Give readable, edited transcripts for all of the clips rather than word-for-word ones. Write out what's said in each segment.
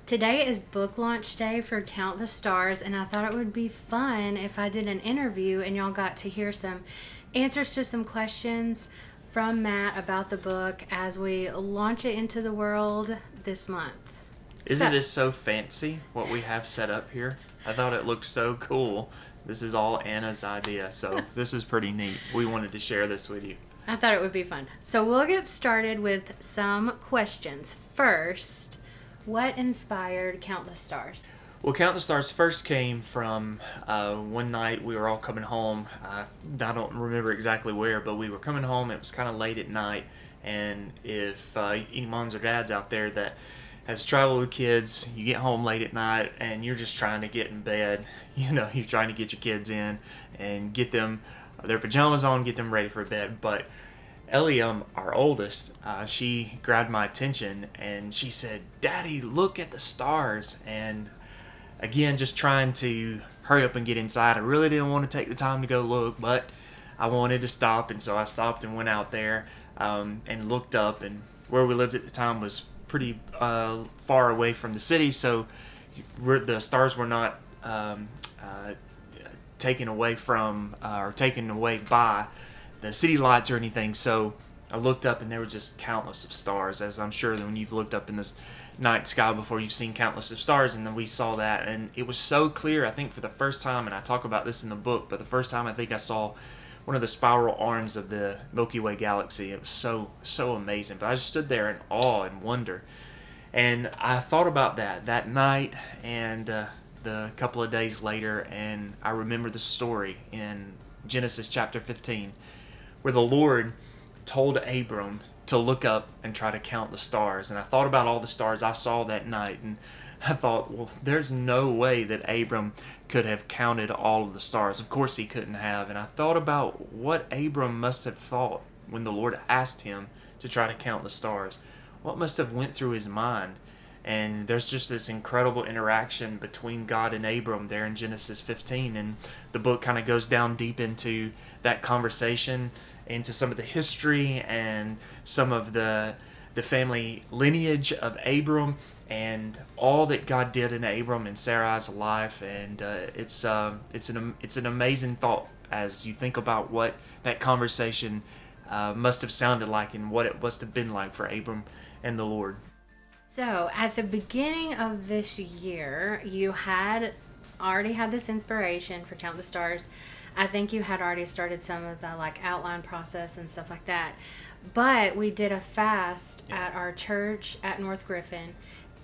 Today is book launch day for Count the Stars, and I thought it would be fun if I did an interview and y'all got to hear some answers to some questions from Matt about the book as we launch it into the world this month. Isn't this so fancy, what we have set up here? I thought it looked so cool. This is all Anna's idea, so this is pretty neat. We wanted to share this with you. I thought it would be fun. So we'll get started with some questions. First, what inspired Count the Stars? Well, Count the Stars first came from one night we were all coming home. I don't remember exactly where, but we were coming home. It was kind of late at night, and if any moms or dads out there that has traveled with kids, you get home late at night and you're just trying to get in bed. You know, you're trying to get your kids in and get them their pajamas on, get them ready for bed. But Ellie, our oldest, she grabbed my attention and she said, "Daddy, look at the stars." And again, just trying to hurry up and get inside. I really didn't want to take the time to go look, but I wanted to stop, and so I stopped and went out there and looked up. And where we lived at the time was pretty far away from the city, so the stars were not taken away from or taken away by the city lights or anything. So I looked up and there were just countless of stars, as I'm sure that when you've looked up in this night sky before, you've seen countless of stars. And then we saw that, and it was so clear. I think for the first time, and I talk about this in the book, but the first time I think I saw one of the spiral arms of the Milky Way galaxy. It was so amazing. But I just stood there in awe and wonder. And I thought about that night and the couple of days later, and I remember the story in Genesis chapter 15 where the Lord told Abram to look up and try to count the stars. And I thought about all the stars I saw that night, and I thought, well, there's no way that Abram could have counted all of the stars. Of course he couldn't have. And I thought about what Abram must have thought when the Lord asked him to try to count the stars. What must have went through his mind? And there's just this incredible interaction between God and Abram there in Genesis 15. And the book kind of goes down deep into that conversation, into some of the history and some of the family lineage of Abram and all that God did in Abram and Sarai's life. And it's an amazing thought as you think about what that conversation must have sounded like and what it must have been like for Abram and the Lord. So at the beginning of this year, you had already had this inspiration for Count the Stars. I think you had already started some of the outline process and stuff like that. But we did a fast at our church at North Griffin,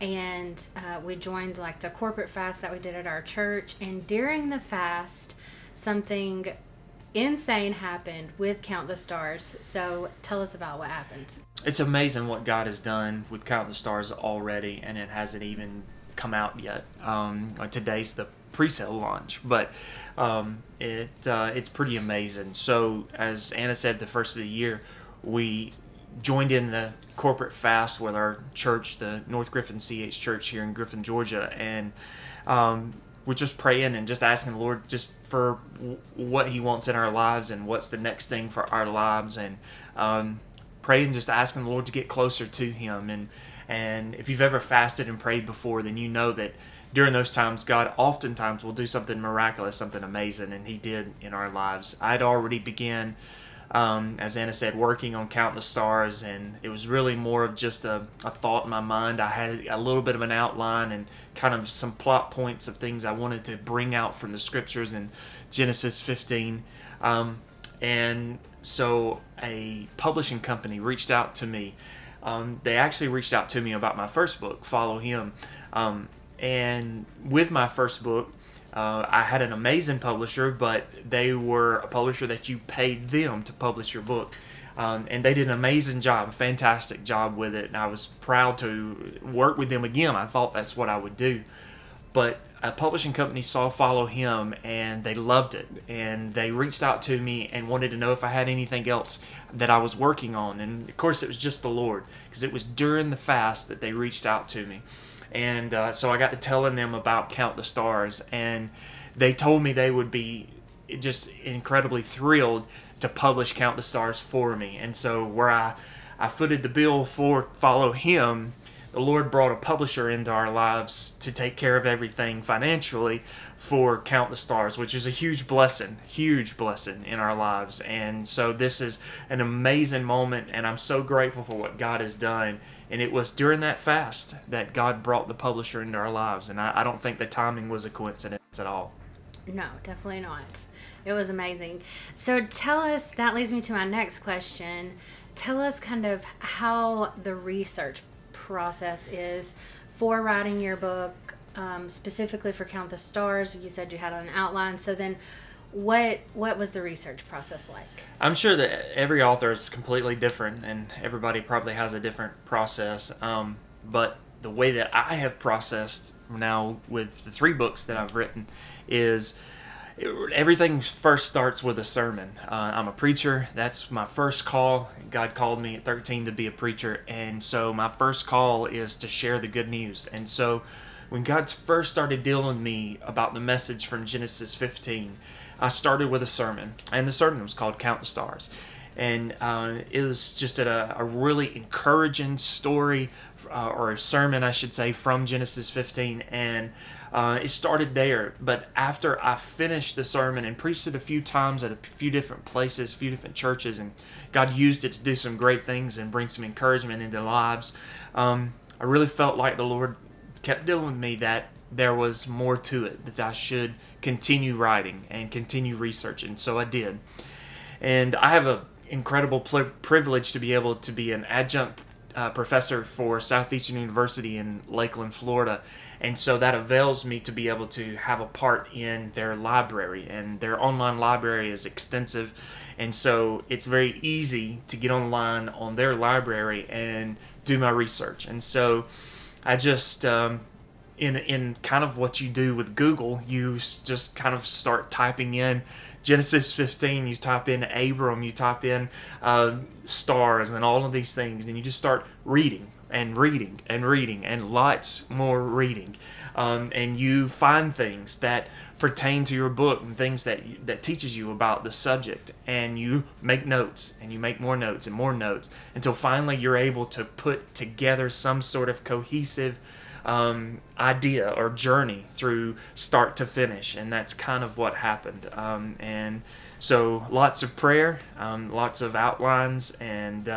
and we joined the corporate fast that we did at our church. And during the fast, something insane happened with Count the Stars. So tell us about what happened. It's amazing what God has done with Count the Stars already, and it hasn't even come out yet. Today's the pre-sale launch, but it's pretty amazing. So as Anna said, the first of the year, we joined in the corporate fast with our church, the North Griffin CH Church here in Griffin, Georgia, and we're just praying and just asking the Lord just for what He wants in our lives and what's the next thing for our lives, and praying, just asking the Lord to get closer to Him. And if you've ever fasted and prayed before, then you know that during those times, God oftentimes will do something miraculous, something amazing, and He did in our lives. I'd already began, as Anna said, working on Count the Stars, and it was really more of just a thought in my mind. I had a little bit of an outline and kind of some plot points of things I wanted to bring out from the scriptures in Genesis 15. And so a publishing company reached out to me. They actually reached out to me about my first book, Follow Him. And with my first book, I had an amazing publisher, but they were a publisher that you paid them to publish your book. And they did an amazing job, a fantastic job with it. And I was proud to work with them again. I thought that's what I would do. But a publishing company saw Follow Him and they loved it. And they reached out to me and wanted to know if I had anything else that I was working on. And of course it was just the Lord, because it was during the fast that they reached out to me. And so I got to telling them about Count the Stars, and they told me they would be just incredibly thrilled to publish Count the Stars for me. And so where I footed the bill for Follow Him, the Lord brought a publisher into our lives to take care of everything financially for Count the Stars, which is a huge blessing in our lives. And so this is an amazing moment, and I'm so grateful for what God has done. And it was during that fast that God brought the publisher into our lives, and I don't think the timing was a coincidence at all. No, definitely not. It was amazing. So tell us, that leads me to my next question. Tell us kind of how the research process is for writing your book, specifically for Count the Stars. You said you had an outline. So then what was the research process like? I'm sure that every author is completely different, and everybody probably has a different process. But the way that I have processed now with the 3 books that I've written is everything first starts with a sermon. I'm a preacher. That's my first call. God called me at 13 to be a preacher, and so my first call is to share the good news. And so when God first started dealing with me about the message from Genesis 15, I started with a sermon, and the sermon was called Count the Stars. And it was just a really encouraging story, or a sermon, I should say, from Genesis 15. And it started there. But after I finished the sermon and preached it a few times at a few different places, a few different churches, and God used it to do some great things and bring some encouragement into lives, I really felt like the Lord kept dealing with me that there was more to it, that I should continue writing and continue researching. So I did. And I have an incredible privilege to be able to be an adjunct professor for Southeastern University in Lakeland, Florida. And so that avails me to be able to have a part in their library. And their online library is extensive. And so it's very easy to get online on their library and do my research. And so I just... in kind of what you do with Google, you just kind of start typing in Genesis 15, you type in Abram, you type in stars and all of these things, and you just start reading and reading and reading and lots more reading. And you find things that pertain to your book and things that teaches you about the subject, and you make notes and you make more notes and more notes until finally you're able to put together some sort of cohesive idea or journey through start to finish, and that's kind of what happened. And so lots of prayer, lots of outlines, and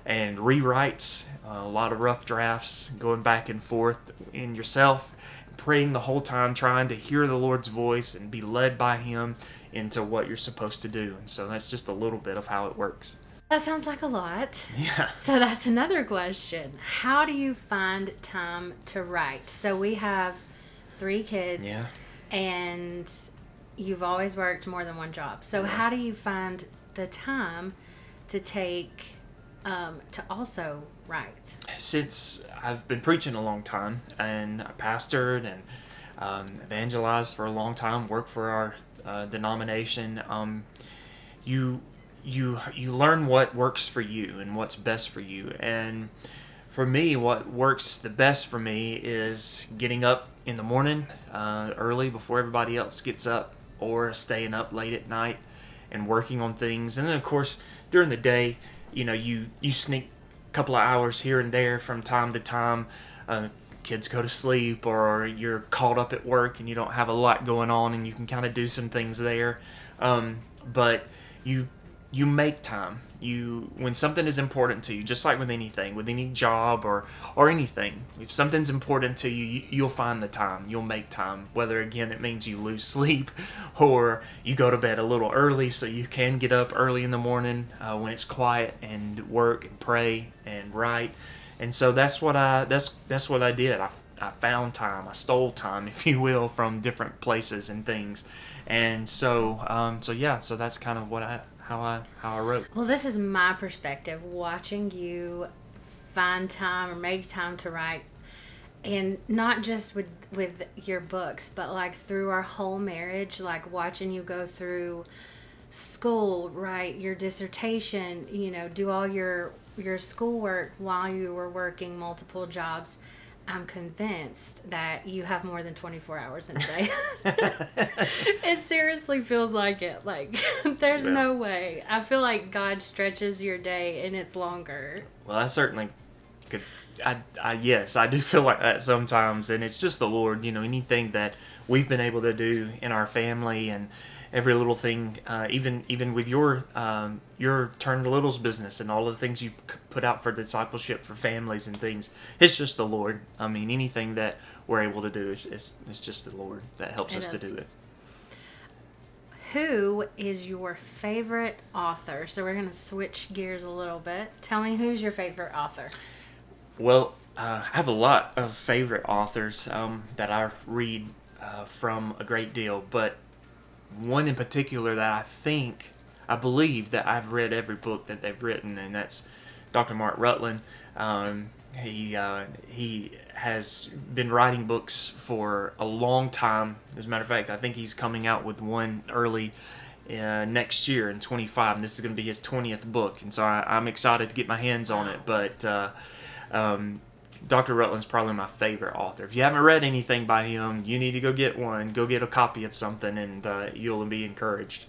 rewrites, a lot of rough drafts, going back and forth in yourself, praying the whole time, trying to hear the Lord's voice and be led by Him into what you're supposed to do. And so that's just a little bit of how it works. That sounds like a lot. Yeah. So that's another question. How do you find time to write? So we have 3 kids. Yeah. And you've always worked more than one job. So how do you find the time to take to also write? Since I've been preaching a long time, and I pastored and evangelized for a long time, worked for our denomination, you learn what works for you and what's best for you. And for me, what works the best for me is getting up in the morning early before everybody else gets up, or staying up late at night and working on things. And then of course during the day, you sneak a couple of hours here and there from time to time. Kids go to sleep, or you're caught up at work and you don't have a lot going on, and you can kind of do some things there. But you make time. When something is important to you, just like with anything, with any job or anything, if something's important to you, you'll find the time. You'll make time. Whether, again, it means you lose sleep, or you go to bed a little early so you can get up early in the morning when it's quiet and work and pray and write. And so that's what I did. I found time. I stole time, if you will, from different places and things. And so that's kind of how I wrote. Well, this is my perspective, watching you find time or make time to write, and not just with your books, but like through our whole marriage, like watching you go through school, write your dissertation, do all your schoolwork while you were working multiple jobs. I'm convinced that you have more than 24 hours in a day. It seriously feels like it. Like, there's no way. I feel like God stretches your day and it's longer. Well, I certainly could Yes, I do feel like that sometimes, and it's just the Lord. Anything that we've been able to do in our family, and every little thing, even with your Turn to Little's business and all of the things you put out for discipleship for families and things. It's just the Lord. I mean, anything that we're able to do is just the Lord that helps us to do it. Who is your favorite author? So we're going to switch gears a little bit. Tell me, who's your favorite author? Well, I have a lot of favorite authors that I read from a great deal, but one in particular that I believe that I've read every book that they've written, and that's Dr. Mark Rutland. He has been writing books for a long time. As a matter of fact, I think he's coming out with one early next year in 25, and this is going to be his 20th book, and so I'm excited to get my hands on it. But Dr. Rutland's probably my favorite author. If you haven't read anything by him, you need to go get one. Go get a copy of something, and you'll be encouraged.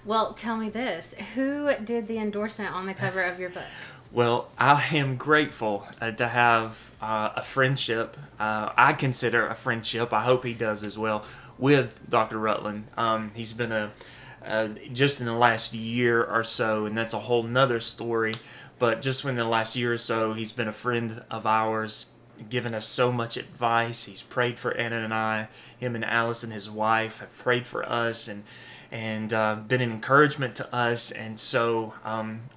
Well, tell me this. Who did the endorsement on the cover of your book? Well, I am grateful to have a friendship. I consider a friendship. I hope he does as well with Dr. Rutland. He's been just in the last year or so, and that's a whole nother story. But just within the last year or so, he's been a friend of ours, given us so much advice. He's prayed for Anna and I. Him and Allison, his wife, have prayed for us and been an encouragement to us. And so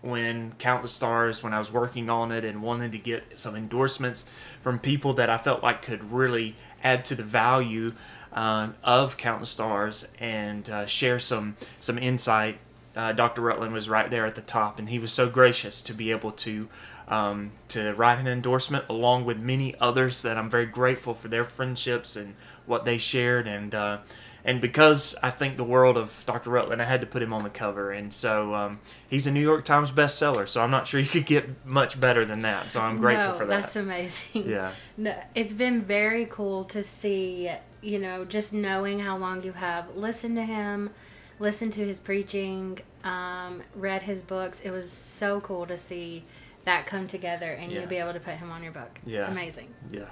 when Count the Stars, when I was working on it and wanted to get some endorsements from people that I felt like could really add to the value of Count the Stars and share some insight, Dr. Rutland was right there at the top, and he was so gracious to be able to write an endorsement along with many others that I'm very grateful for their friendships and what they shared. And because I think the world of Dr. Rutland, I had to put him on the cover. And so he's a New York Times bestseller, so I'm not sure you could get much better than that. So I'm grateful for that. That's amazing. Yeah. No, it's been very cool to see, just knowing how long you have listened to him, listened to his preaching, read his books. It was so cool to see that come together and you be able to put him on your book. Yeah. It's amazing. Yeah.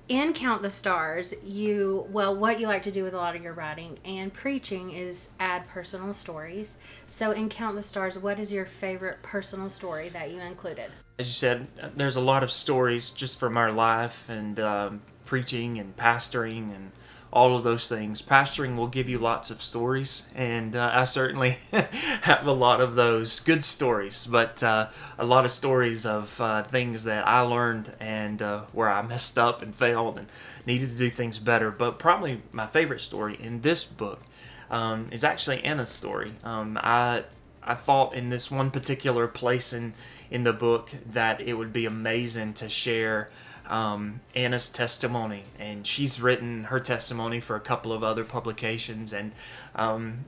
In Count the Stars, what you like to do with a lot of your writing and preaching is add personal stories. So in Count the Stars, what is your favorite personal story that you included? As you said, there's a lot of stories just from our life and preaching and pastoring and all of those things. Pastoring will give you lots of stories, and I certainly have a lot of those good stories, but a lot of stories of things that I learned and where I messed up and failed and needed to do things better. But probably my favorite story in this book is actually Anna's story. I thought in this one particular place in the book that it would be amazing to share Anna's testimony, and she's written her testimony for a couple of other publications, and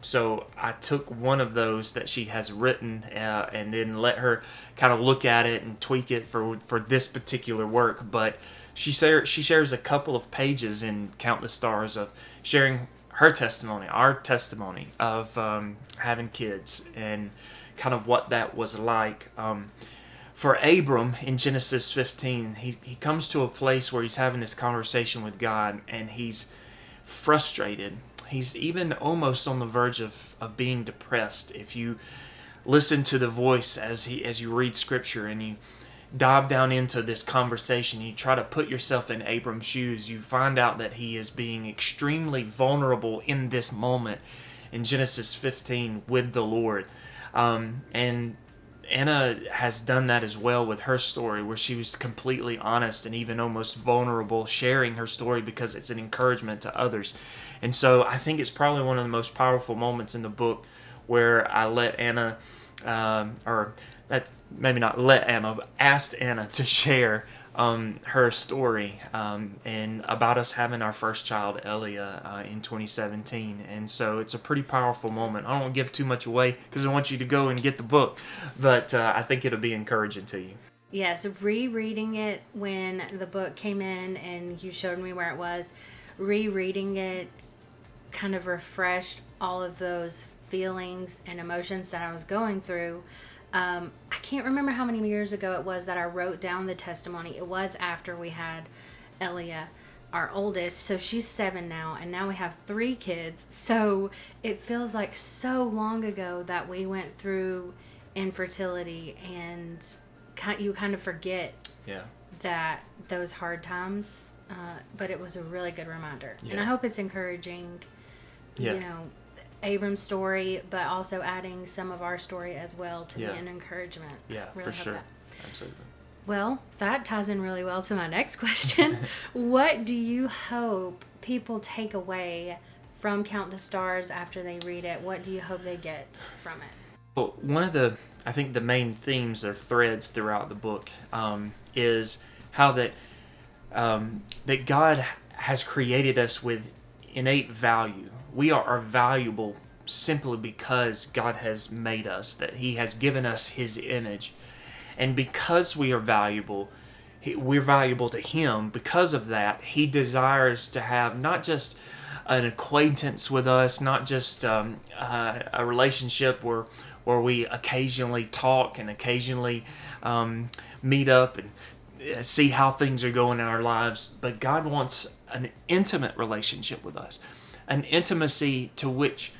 so I took one of those that she has written and then let her kind of look at it and tweak it for this particular work. But she shares a couple of pages in Count the Stars of sharing her testimony, our testimony of having kids and kind of what that was like. For Abram in Genesis 15, he comes to a place where he's having this conversation with God, and he's frustrated. He's even almost on the verge of being depressed. If you listen to the voice as you read Scripture and you dive down into this conversation, you try to put yourself in Abram's shoes, you find out that he is being extremely vulnerable in this moment in Genesis 15 with the Lord. And Anna has done that as well with her story, where she was completely honest and even almost vulnerable, sharing her story because it's an encouragement to others. And so I think it's probably one of the most powerful moments in the book where I let Anna, or that's maybe not let Anna, but asked Anna to share her story and about us having our first child, Elia, in 2017. And so it's a pretty powerful moment. I don't want to give too much away because I want you to go and get the book, but I think it'll be encouraging to you. Yes, rereading it when the book came in and you showed me where it was, rereading it kind of refreshed all of those feelings and emotions that I was going through. I can't remember how many years ago it was that I wrote down the testimony. It was after we had Elia, our oldest. So she's 7 now, and now we have 3 kids. So it feels like so long ago that we went through infertility, and you kind of forget that those hard times. But it was a really good reminder. And I hope it's encouraging, you know, Abram's story, but also adding some of our story as well to be an encouragement. Yeah, really for sure. Absolutely. Well, that ties in really well to my next question. What do you hope people take away from Count the Stars after they read it? What do you hope they get from it? Well, I think the main themes or threads throughout the book is how that God has created us with innate value. We are valuable simply because God has made us, that He has given us His image. And because we are valuable, we're valuable to Him. Because of that, He desires to have not just an acquaintance with us, not just a relationship where we occasionally talk and occasionally meet up and see how things are going in our lives, but God wants an intimate relationship with us, an intimacy to which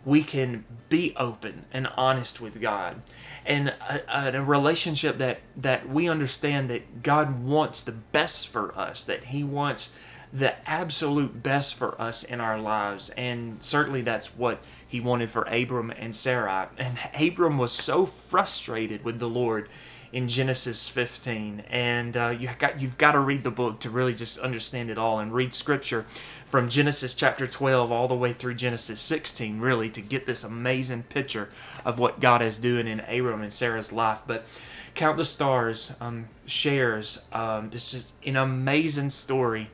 we can be open and honest with God, and a relationship that we understand that God wants the best for us, that He wants the absolute best for us in our lives. And certainly that's what He wanted for Abram and Sarai. And Abram was so frustrated with the Lord in Genesis 15, and you've got to read the book to really just understand it all, and read Scripture from Genesis chapter 12 all the way through Genesis 16, really, to get this amazing picture of what God is doing in Abram and Sarah's life. But Count the Stars shares this is an amazing story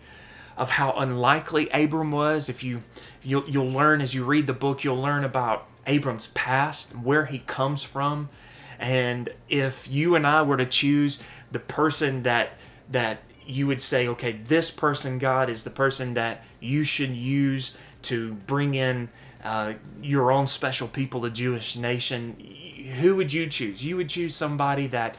of how unlikely Abram was. If you'll learn as you read the book, you'll learn about Abram's past, where he comes from. And if you and I were to choose the person that you would say, okay, this person, God, is the person that you should use to bring in your own special people, the Jewish nation, who would you choose? You would choose somebody that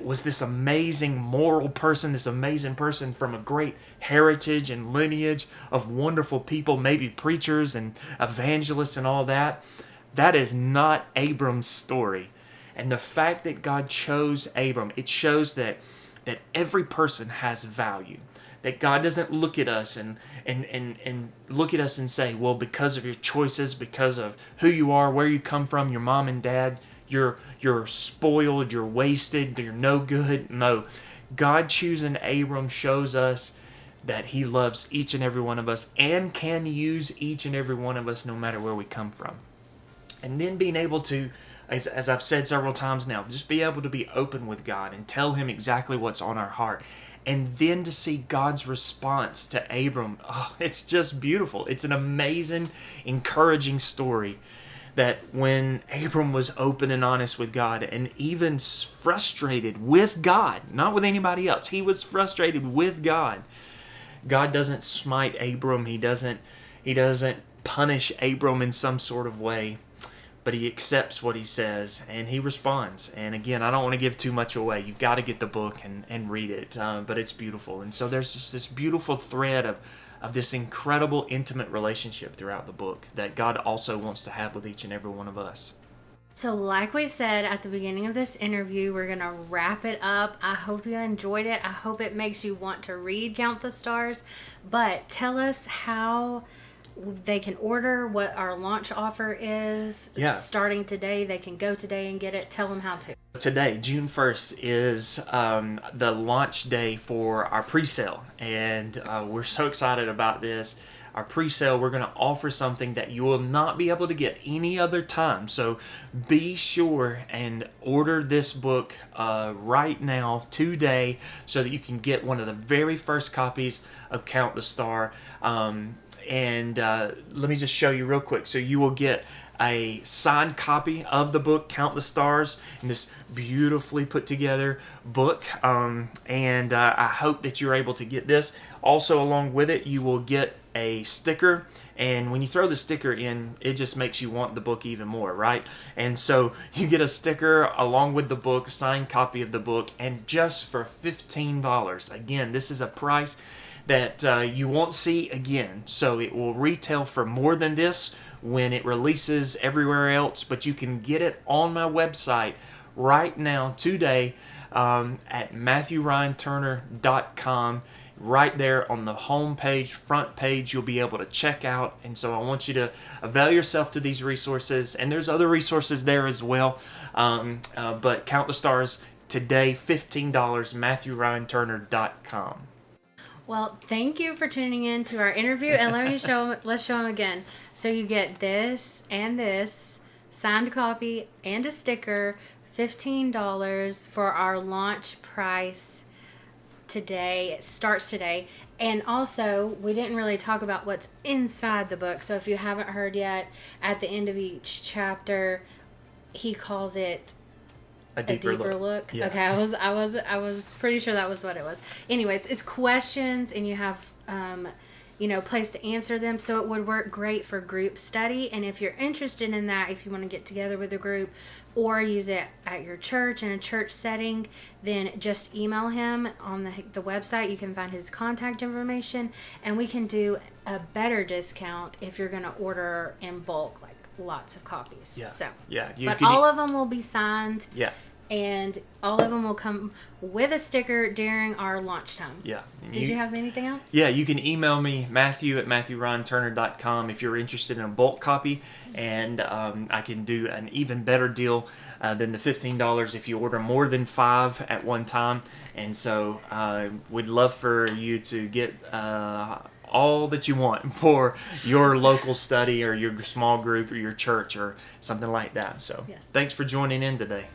was this amazing moral person, this amazing person from a great heritage and lineage of wonderful people, maybe preachers and evangelists and all that. That is not Abram's story. And the fact that God chose Abram, it shows that every person has value. That God doesn't look at us and look at us and say, well, because of your choices, because of who you are, where you come from, your mom and dad, you're spoiled, you're wasted, you're no good. No. God choosing Abram shows us that He loves each and every one of us and can use each and every one of us no matter where we come from. And then being able to, as I've said several times now, just be able to be open with God and tell Him exactly what's on our heart. And then to see God's response to Abram, it's just beautiful. It's an amazing, encouraging story that when Abram was open and honest with God and even frustrated with God, not with anybody else, he was frustrated with God. God doesn't smite Abram. He doesn't punish Abram in some sort of way. But He accepts what He says, and He responds. And again, I don't want to give too much away. You've got to get the book and read it. But it's beautiful. And so there's just this beautiful thread of this incredible, intimate relationship throughout the book that God also wants to have with each and every one of us. So like we said at the beginning of this interview, we're going to wrap it up. I hope you enjoyed it. I hope it makes you want to read Count the Stars. But tell us how they can order, what our launch offer is. Yeah. It's starting today. They can go today and get it. Tell them how to. Today, June 1st, is the launch day for our pre-sale. And we're so excited about this. Our pre-sale, we're going to offer something that you will not be able to get any other time. So be sure and order this book right now, today, so that you can get one of the very first copies of Count the Star. And let me just show you real quick. So you will get a signed copy of the book Count the Stars in this beautifully put together book, and I hope that you're able to get this. Also, along with it, you will get a sticker, and when you throw the sticker in, it just makes you want the book even more, right? And so you get a sticker along with the book, signed copy of the book, and just for $15. Again, this is a price that you won't see again. So it will retail for more than this when it releases everywhere else, but you can get it on my website right now, today, at MatthewRyanTurner.com. Right there on the home page, front page, you'll be able to check out. And so I want you to avail yourself to these resources. And there's other resources there as well. But Count the Stars today, $15, MatthewRyanTurner.com. Well, thank you for tuning in to our interview, and let's show them again. So you get this and this, signed copy and a sticker, $15 for our launch price today. It starts today. And also, we didn't really talk about what's inside the book. So if you haven't heard yet, at the end of each chapter, he calls it a deeper look. Yeah. Okay, I was pretty sure that was what it was. Anyways, it's questions, and you have place to answer them. So it would work great for group study. And if you're interested in that, if you want to get together with a group or use it at your church in a church setting, then just email him on the website. You can find his contact information, and we can do a better discount if you're going to order in bulk, like lots of copies. Yeah. So yeah, but all of them will be signed. Yeah. And all of them will come with a sticker during our launch time. Yeah. Did you have anything else? Yeah, you can email me, Matthew at MatthewRyanTurner.com, if you're interested in a bulk copy, and I can do an even better deal than the $15 if you order more than 5 at one time. And so we'd love for you to get all that you want for your local study or your small group or your church or something like that. So yes. Thanks for joining in today.